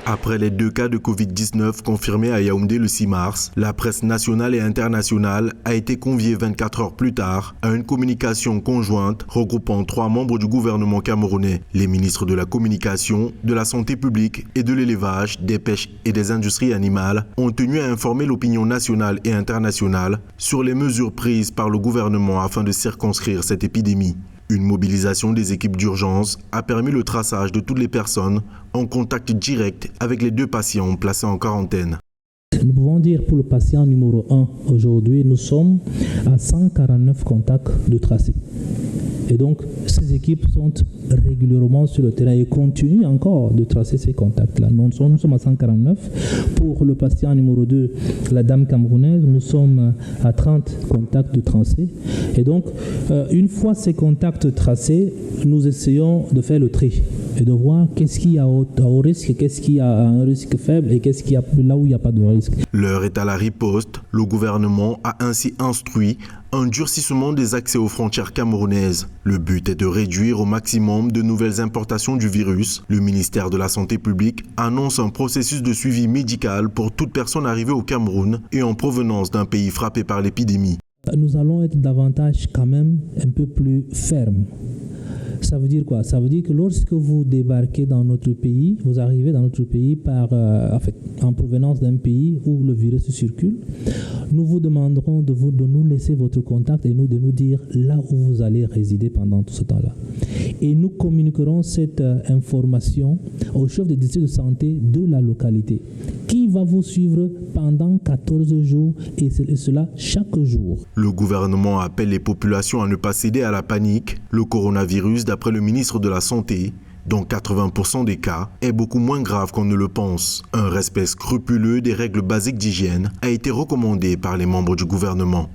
Après les 2 cas de Covid-19 confirmés à Yaoundé le 6 mars, la presse nationale et internationale a été conviée 24 heures plus tard à une communication conjointe regroupant 3 membres du gouvernement camerounais, les ministres de la Communication, de la Santé publique et de l'élevage, des pêches et des industries animales ont tenu à informer l'opinion nationale et internationale sur les mesures prises par le gouvernement afin de circonscrire cette épidémie. Une mobilisation des équipes d'urgence a permis le traçage de toutes les personnes en contact direct avec les 2 patients placés en quarantaine. Nous pouvons dire pour le patient numéro 1, aujourd'hui, nous sommes à 149 contacts de tracés. Et donc, ces équipes sont régulièrement sur le terrain et continuent encore de tracer ces contacts-là. Nous sommes à 149. Pour le patient numéro 2, la dame camerounaise, nous sommes à 30 contacts de tracés. Et donc, une fois ces contacts tracés, nous essayons de faire le tri et de voir qu'est-ce qui a haut risque, qu'est-ce qui a un risque faible et qu'est-ce qui a là où il n'y a pas de risque. L'heure est à la riposte. Le gouvernement a ainsi instruit un durcissement des accès aux frontières camerounaises. Le but est de réduire au maximum de nouvelles importations du virus. Le ministère de la Santé publique annonce un processus de suivi médical pour toute personne arrivée au Cameroun et en provenance d'un pays frappé par l'épidémie. Nous allons être davantage quand même un peu plus fermes. Ça veut dire quoi? Ça veut dire que lorsque vous débarquez dans notre pays, vous arrivez dans notre pays en provenance d'un pays où le virus circule, nous vous demanderons de nous laisser votre contact et de nous dire là où vous allez résider pendant tout ce temps-là. Et nous communiquerons cette information au chef de district de santé de la localité qui va vous suivre pendant 14 jours et cela chaque jour. Le gouvernement appelle les populations à ne pas céder à la panique. Le coronavirus, d'après le ministre de la Santé, dans 80% des cas, est beaucoup moins grave qu'on ne le pense. Un respect scrupuleux des règles basiques d'hygiène a été recommandé par les membres du gouvernement.